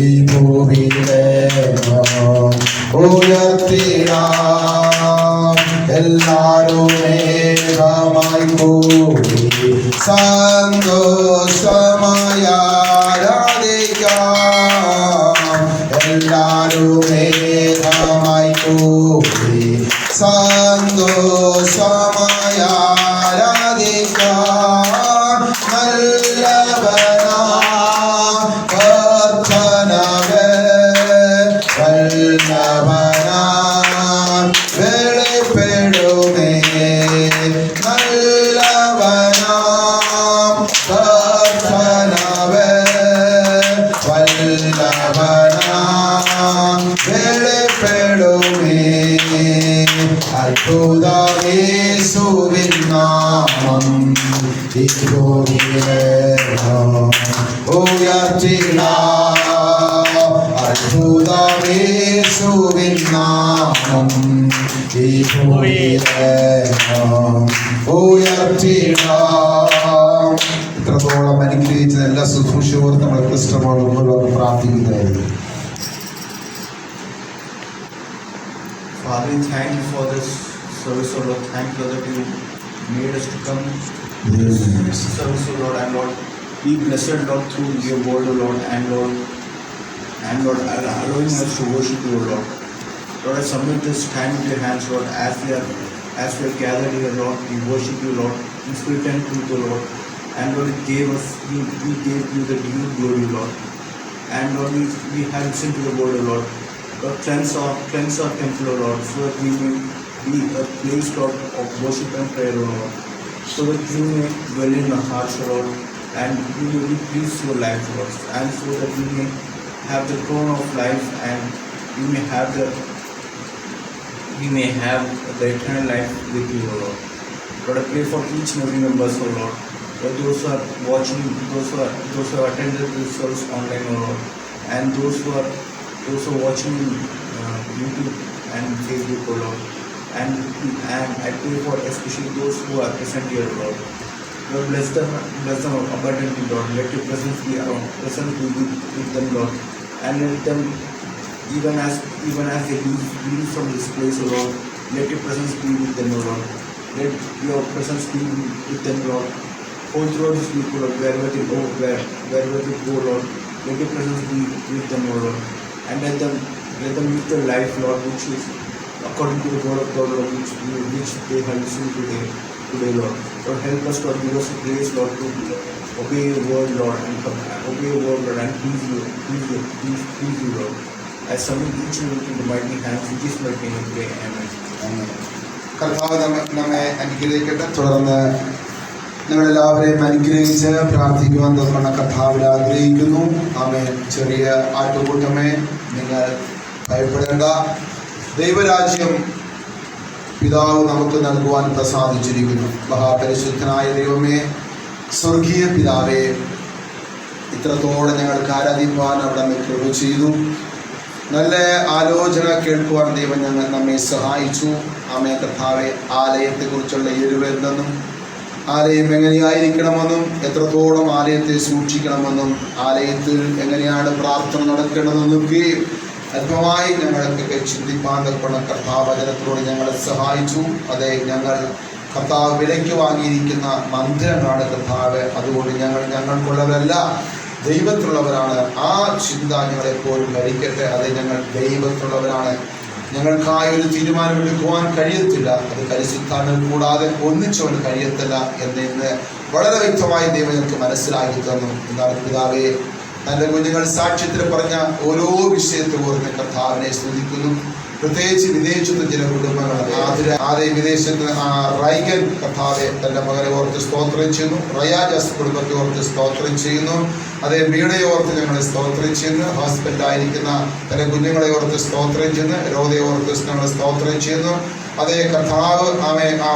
ഈ ഭൂമിയിലെ ഉയർത്തിടാം എല്ലാരും ഏകമായി കൂടി സന്തോഷമായി ആരാധിക്കാം എല്ലാരും ഏകമായി കൂടി സന്തോഷമായി ആരാധിക്കാം നല്ലവനാം കർത്തനവേ വല്ലഭനാം വെളിപ്പെടുമേ നല്ലവനാം കർത്തനവേ വല്ലഭനാം വെളിപ്പെടുമേ അത്ഭുതമേശുവിൻ നാമം ഈ ഭൂമിയിലെ ഉയർത്തിടാം അത്ഭുതമേശുവിൻ നാമം ഈ ഭൂമിയിലെ ഉയർത്തിടാം. ഇത്രത്തോളം അനുഗ്രഹിച്ച എല്ലാ ശുശ്രൂഷയോടും നമ്മൾ ക്രിസ്തുവോട് പ്രാർത്ഥിക്കുന്നതായിരുന്നു. Father, we thank you for this service, O Lord. Thank you that you made us to come to this service, O Lord. And Lord, be blessed, Lord, through your word, O Lord. And Lord, allowing us to worship you, O Lord. Lord, I submit this time into your hands, Lord, as we are gathered here, Lord. We worship you, Lord, in spirit and truth, O Lord. And Lord, we gave you the due glory, Lord. And Lord, we have listened to the word, O Lord. Lord, cleanse our temple, O Lord, so that we may be a place, Lord, of worship and prayer, O Lord, so that you may dwell in our hearts, O Lord, and we may be pleased to your life, Lord, and so that we may have the crown of life, and we may have the eternal life with you, O Lord. Lord, I pray for each and every member, O Lord, for those who are watching, those who have attended this service online, O Lord, and those who are watching YouTube and Facebook, O Lord, and I pray for especially those who are present here, Lord. Lord, bless them abundantly, Lord. Let your presence be around, with them, Lord, and let them, even as they leave from this place, O Lord, let your presence be with them, O Lord. Let your presence be with them, Lord. Hold throughout this week, Lord, wherever they go, Lord, let your presence be with them, O Lord. And let them live their life, Lord, which is according to the word of God, Lord, which they have listened today, Lord. Lord, help us, Lord, give us a grace, Lord, to obey your word, Lord, and please you, Lord. I submit each and everything to the mighty hands, in Jesus' mighty name we pray. Amen. കർത്താവ് നമ്മെ അനുഗ്രഹിക്കട്ടെ. തുടർന്ന് നമ്മളെല്ലാവരെയും അനുഗ്രഹിച്ച് പ്രാർത്ഥിക്കുവാൻ തന്ന കർത്താവിൽ ആഗ്രഹിക്കുന്നു. ആമേൻ. ചെറിയ ആട്ടുകൂട്ടമേ, നിങ്ങൾ ഭയപ്പെടേണ്ട. ദൈവരാജ്യം പിതാവ് നമുക്ക് നൽകുവാൻ പ്രസാദിച്ചിരിക്കുന്നു. മഹാപരിശുദ്ധനായ ദൈവമേ, സ്വർഗീയ പിതാവേ, ഇത്രത്തോളം ഞങ്ങൾക്ക് ആരാധിക്കുവാൻ അവിടെ കൃപ ചെയ്തു. നല്ല ആലോചന കേൾക്കുവാൻ ദൈവം നമ്മെ സഹായിച്ചു. ആമേൻ. കർത്താവെ, ആലയത്തെക്കുറിച്ചുള്ള എഴുവെന്തെന്നും ആലയം എങ്ങനെയായിരിക്കണമെന്നും എത്രത്തോളം ആലയത്തെ സൂക്ഷിക്കണമെന്നും ആലയത്തിൽ എങ്ങനെയാണ് പ്രാർത്ഥന നടക്കേണ്ടതെന്നൊക്കെ അല്പമായി ഞങ്ങൾക്കൊക്കെ ചിന്തിപ്പാൻ തക്കവണ്ണം കർത്താവ് വചനത്തിലൂടെ ഞങ്ങളെ സഹായിച്ചു. അതെ, ഞങ്ങൾ കർത്താവ് വിലയ്ക്ക് വാങ്ങിയിരിക്കുന്ന മന്ദിരങ്ങളാണ് കർത്താവ്. അതുകൊണ്ട് ഞങ്ങൾക്കുള്ളവരല്ല, ദൈവത്തിലുള്ളവരാണ്. ആ ചിന്ത ഞങ്ങളെപ്പോഴും ഭരിക്കട്ടെ. അതെ, ഞങ്ങൾ ദൈവത്തിലുള്ളവരാണ്. ഞങ്ങൾക്കായി ഒരു തീരുമാനമെടുക്കുവാൻ കഴിയത്തില്ല. അത് പരിശുദ്ധാത്മാവിൽ കൂടാതെ ഒന്നിച്ചവന് കഴിയത്തില്ല എന്ന് വളരെ വ്യക്തമായി ദൈവം ഞങ്ങൾക്ക് മനസ്സിലാക്കി തന്നു. എന്താണ് പിതാവേ, തൻ്റെ കുഞ്ഞുങ്ങൾ സാക്ഷ്യത്തിൽ പറഞ്ഞ ഓരോ വിഷയത്തെ ഓർത്ത് കർത്താവിനെ സ്തുതിക്കുന്നു. പ്രത്യേകിച്ച് വിദേശത്ത് ചില കുടുംബങ്ങൾ ആദ്യം വിദേശത്ത് റൈഗൻ കർത്താവെ തൻ്റെ മകനെ ഓർത്ത് സ്തോത്രം ചെയ്യുന്നു. റയാജസ് കുടുംബത്തെ ഓർത്ത് സ്തോത്രം ചെയ്യുന്നു. അതേ വീടയെ ഓർത്ത് ഞങ്ങൾ സ്തോത്രം ചെയ്യുന്നു. ഹോസ്പിറ്റലായിരിക്കുന്ന തൻ്റെ കുഞ്ഞുങ്ങളെ ഓർത്ത് സ്തോത്രം ചെയ്യുന്നു. രോഗയെ ഓർത്ത് ഞങ്ങൾ സ്തോത്രം ചെയ്യുന്നു. അതേ കർത്താവ്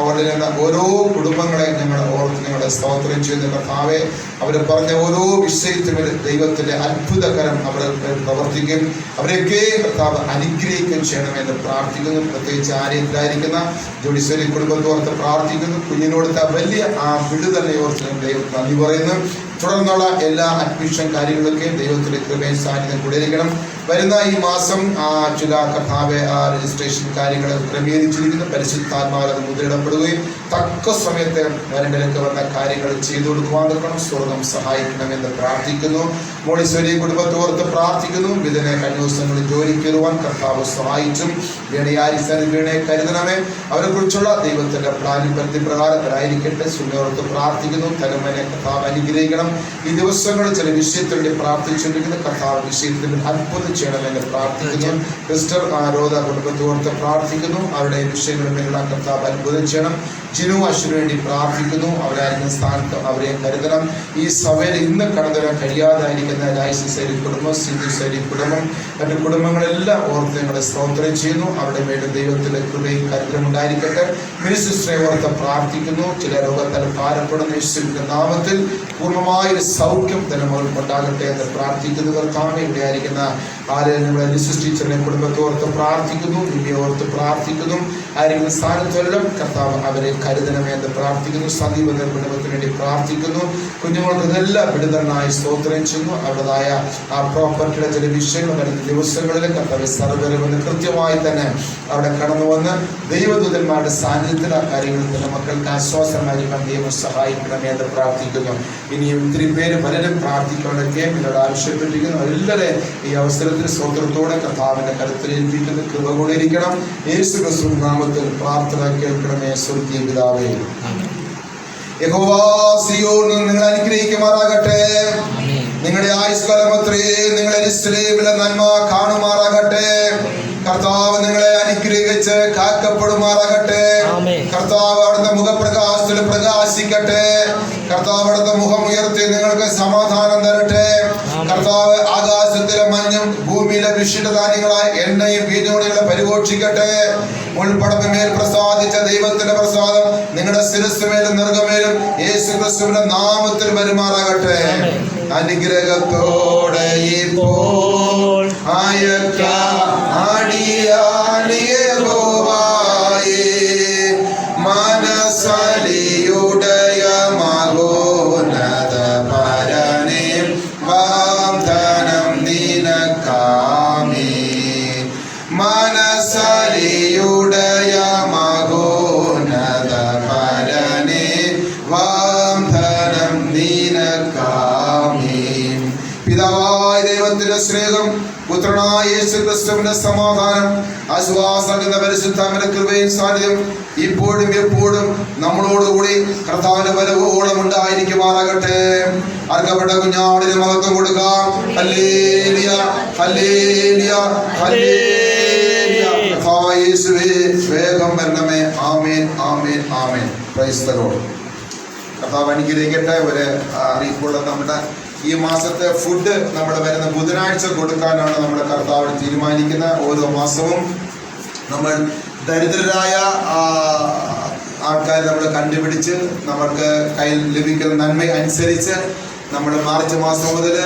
വളരുന്ന ഓരോ കുടുംബങ്ങളെ ഞങ്ങൾ ഓർത്ത് ഞങ്ങളെ സ്തോത്രം ചെയ്യുന്ന കർത്താവെ, അവർ പറഞ്ഞ ഓരോ വിഷയത്തിലും ദൈവത്തിൻ്റെ അത്ഭുതകരം അവർ പ്രവർത്തിക്കും. അവരെയൊക്കെ കർത്താവ് അനുഗ്രഹിക്കുകയും ചെയ്യണമെന്ന് പ്രാർത്ഥിക്കുന്നു. പ്രത്യേകിച്ച് ആലയത്തിലായിരിക്കുന്ന ജോഡിശ്വരി കുടുംബത്തോർത്ത് പ്രാർത്ഥിക്കുന്നു. കുഞ്ഞിനോടുത്ത വലിയ ആ വിടുതലിനെ ഓർത്ത് ദൈവം നന്ദി പറയുന്നു. തുടർന്നുള്ള എല്ലാ അഡ്മിഷൻ കാര്യങ്ങളൊക്കെ ദൈവത്തിൻ്റെ കൃപയും സാന്നിധ്യം കൂടിയിരിക്കണം. വരുന്ന ഈ മാസം ചില കർത്താവ് രജിസ്ട്രേഷൻ കാര്യങ്ങൾ ക്രമീകരിച്ചിരിക്കുന്നു. പരിശുദ്ധാത്മാവിൽ അത് മുദ്രയിടപ്പെടുകയും തക്ക സമയത്ത് വരണ്ടിലേക്ക് വന്ന കാര്യങ്ങൾ ചെയ്തു കൊടുക്കുവാൻ നിൽക്കണം. സ്വർഗം സഹായിക്കണമെന്ന് പ്രാർത്ഥിക്കുന്നു. മോളിശ്വരി കുടുംബത്തോർത്ത് പ്രാർത്ഥിക്കുന്നു. ഇതിനെ കഴിഞ്ഞ ദിവസങ്ങളിൽ ജോലിക്ക് വരുവാൻ കർത്താവ് സഹായിച്ചും വീണയെ കരുതണമേ. അവരെ കുറിച്ചുള്ള ദൈവത്തിന്റെ പ്ലാനിൽ പ്രകാരത്തിലായിരിക്കട്ടെ. സുന്നോർത്ത് പ്രാർത്ഥിക്കുന്നു. തലമനെ കർത്താവ് അനുഗ്രഹിക്കണം. ഈ ദിവസങ്ങളിൽ ചില വിഷയത്തിൽ വേണ്ടി പ്രാർത്ഥിച്ചുകൊണ്ടിരിക്കുന്ന കർത്താവ് വിഷയത്തിൽ അത്ഭുതം ചെയ്യണമെന്ന് പ്രാർത്ഥിക്കുന്നു. സിസ്റ്റർ ആരോധ കുടുംബത്തോർത്ത് പ്രാർത്ഥിക്കുന്നു. അവരുടെ വിഷയങ്ങളിൽ വേണ്ടിയുള്ള കർത്താവ് അത്ഭുതം ചെയ്യണം. ജിനു അശ്വിനു വേണ്ടി പ്രാർത്ഥിക്കുന്നു. അവരായിരിക്കുന്ന സ്ഥാനത്ത് അവരെ കരുതണം. ഈ സഭയിൽ ഇന്ന് കടന്നു വരാൻ കഴിയാതായിരിക്കുന്ന ലൈസി സൈരി കുടുംബം, സിന്ധു സൈരി കുടുംബം, മറ്റു കുടുംബങ്ങളെല്ലാം ഓർത്ത് ഞങ്ങളെ സ്തോത്രം ചെയ്യുന്നു. അവരുടെ മേലും ദൈവത്തിൻ്റെ കൃപയും കരുതലും ഉണ്ടായിരിക്കട്ടെ. മിനിസിസ്റ്ററെ ഓർത്ത് പ്രാർത്ഥിക്കുന്നു. ചില രോഗത്താൽ ഭാരപ്പെടുന്ന യേശുവിന്റെ നാമത്തിൽ പൂർണ്ണമായൊരു സൗഖ്യം തന്നെ മുതൽ ഉണ്ടാകട്ടെ എന്ന് പ്രാർത്ഥിക്കുന്നു. കർത്താവേ, ഇവിടെ ആയിരിക്കുന്ന നമ്മുടെ ലിസിസ് ടീച്ചറിനെ കുടുംബത്തോർത്ത് പ്രാർത്ഥിക്കുന്നു. നിന്നെ ഓർത്ത് പ്രാർത്ഥിക്കുന്നു. ആയിരിക്കുന്ന സ്ഥാനത്തെല്ലാം കർത്താവ് അവരെ കരുതണമേ എന്ന് പ്രാർത്ഥിക്കുന്നു. സന്ദീപ് എന്ന കുടുംബത്തിന് വേണ്ടി പ്രാർത്ഥിക്കുന്നു. കുഞ്ഞുങ്ങൾക്ക് ഇതെല്ലാം വിടുതലായി സ്തോത്രം ചെയ്യുന്നു. അവരുടേതായ ആ പ്രോപ്പർട്ടിയുടെ ചില വിഷയങ്ങൾ വരുന്ന ദിവസങ്ങളിൽ കർത്താവ് സർവ്വരമെന്ന് കൃത്യമായി തന്നെ അവിടെ കടന്നു വന്ന് ദൈവദൂതന്മാരുടെ സാന്നിധ്യത്തിൽ ആ കാര്യങ്ങളിൽ തന്നെ മക്കൾക്ക് ആശ്വാസമായിരിക്കാൻ ദൈവം സഹായിക്കണമേ എന്ന് പ്രാർത്ഥിക്കുന്നു. ഇനിയും ഒത്തിരി പേര് പലരും പ്രാർത്ഥിക്കാനൊക്കെ എന്നോട് ആവശ്യപ്പെട്ടിരിക്കുന്നു. എല്ലാവരെയും ഈ അവസരത്തിൽ സ്തോത്രത്തോടെ കർത്താവിന്റെ കരുത്തിലേൽപ്പിക്കുന്ന കൃപ കൊണ്ടിരിക്കണം. യേശു ക്രിസ്തു നാമത്തിൽ പ്രാർത്ഥന കേൾക്കണമേ. സ്വർഗീയ പിതാവേ, യഹോവ സിയോനിൽ നിങ്ങൾ അനുഗ്രഹിക്കുമാറാകട്ടെ. നിങ്ങളുടെ ആയുഷ്കാലം അത്രയും നിങ്ങളെ യെരൂശലേമിലെ നന്മ കാണുമാറാകട്ടെ. കർത്താവ് നിങ്ങളെ അനുഗ്രഹിച്ച് കാക്കപ്പെടുമാറാകട്ടെ. കർത്താവ് അവിടുത്തെ മുഖപ്രകാശത്തിൽ പ്രകാശിക്കട്ടെ. കർത്താവ് അവിടുത്തെ മുഖം ഉയർത്തി നിങ്ങൾക്ക് സമാധാനം തരട്ടെ. കർത്താവ് ആകാശത്തിലെ മഞ്ഞും ഭൂമിയിലെ വിശിഷ്ടധാന്യങ്ങളായ എണ്ണയും വീഞ്ഞോണികളെ പരിപോഷിക്കട്ടെ. ഉൾപ്പടപ്പിന്മേൽ പ്രസാദിച്ച ദൈവത്തിന്റെ പ്രസാദം നിങ്ങളുടെ ശിരസ്സുമേലും നെറുകമേലും യേശു ക്രിസ്തുവിന്റെ നാമത്തിൽ വരുമാറാകട്ടെ. അനുഗ്രഹത്തോടെ ഇപ്പോൾ മനസ്സലിയുടയ മകോന്നത പരനേ വാഗ്ദാനം നിനക്കാമേ. മനസ്സലിയുടയ മകോന്നത പരനേ വാഗ്ദാനം നിനക്കാമേ. പിതാവായ ദൈവത്തിന്റെ സ്നേഹം, പുത്രനായ യേശു ക്രിസ്തുവിന്റെ സമാധാനം, ആശ്വാസം എന്ന പരിശുദ്ധാത്മാവിന്റെ കൃപയും സാന്നിധ്യം ഇപ്പോഴും എപ്പോഴും നമ്മളോടുകൂടി കർത്താവിന്റെ വരവോളം ഉണ്ടായിരിക്കുമാറാകട്ടെ. അർക്കപ്പെട്ട കുഞ്ഞാടിന് മഹത്വം കൊടുക്കാം. ഹല്ലേലൂയ, ഹല്ലേലൂയ, ഹല്ലേലൂയ. കർത്താവായ യേശുവേ, വേഗം വരണമേ. ആമേൻ, ആമേൻ, ആമേൻ. Praise the Lord. കർത്താവ് അനുഗ്രഹിക്കട്ടെ. ഒരു അറിയിപ്പുള്ള നമ്മുടെ ഈ മാസത്തെ ഫുഡ് നമ്മൾ വരുന്ന ബുധനാഴ്ച കൊടുക്കാനാണ് നമ്മുടെ കർത്താവ് തീരുമാനിക്കുന്നത്. ഓരോ മാസവും നമ്മൾ ദരിദ്രരായ ആൾക്കാരെ നമ്മൾ കണ്ടുപിടിച്ച് നമ്മൾക്ക് കയ്യിൽ ലഭിക്കുന്ന നന്മ അനുസരിച്ച് നമ്മൾ മാർച്ച് മാസം മുതൽ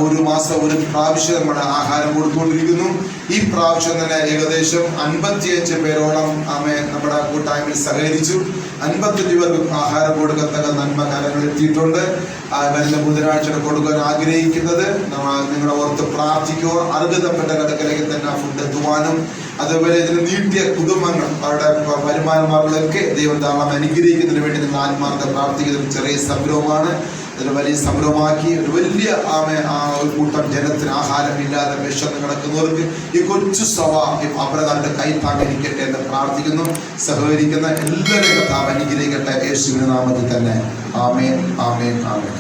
ഒരു മാസം ഒരു പ്രാവശ്യം നമ്മുടെ ആഹാരം കൊടുത്തുകൊണ്ടിരിക്കുന്നു. ഈ പ്രാവശ്യം തന്നെ ഏകദേശം 55 പേരോളം നമ്മുടെ കൂട്ടായ്മയിൽ സഹകരിച്ചു. 55 പേർക്ക് ആഹാരം കൊടുക്കത്തക്ക നന്മ കാര്യങ്ങൾ എത്തിയിട്ടുണ്ട്. വരുന്ന ബുധനാഴ്ച കൊടുക്കാൻ ആഗ്രഹിക്കുന്നത് നിങ്ങളെ ഓർത്ത് പ്രാർത്ഥിക്കുക. അർഹതപ്പെട്ട കടക്കലേക്ക് തന്നെ ഫുഡ് എത്തുവാനും അതുപോലെ ഇതിന് നീട്ടിയ കുടുംബങ്ങൾ അവരുടെ വരുമാനമാർഗങ്ങളൊക്കെ ദൈവം ധാരാളം അനുഗ്രഹിക്കുന്നതിന് വേണ്ടി നിങ്ങൾ ആത്മാർത്ഥ പ്രാർത്ഥിക്കുന്ന ഒരു ചെറിയ സംരംഭമാണ്. അതിന് വലിയ സംരംഭമാക്കി ഒരു വലിയ ഒരു കൂട്ടം ജനത്തിന് ആഹാരമില്ലാതെ വിശന്ന് കിടക്കുന്നവർക്ക് ഈ കൊച്ചു സഭ അപ്രകാരത്തെ കൈത്താങ്ങിരിക്കട്ടെ എന്ന് പ്രാർത്ഥിക്കുന്നു. സഹകരിക്കുന്ന എല്ലാവരെയും കർത്താവ് അനുഗ്രഹിക്കട്ടെ. യേശുവിന്റെ നാമത്തിൽ തന്നെ. ആമേൻ, ആമേൻ, ആമേൻ.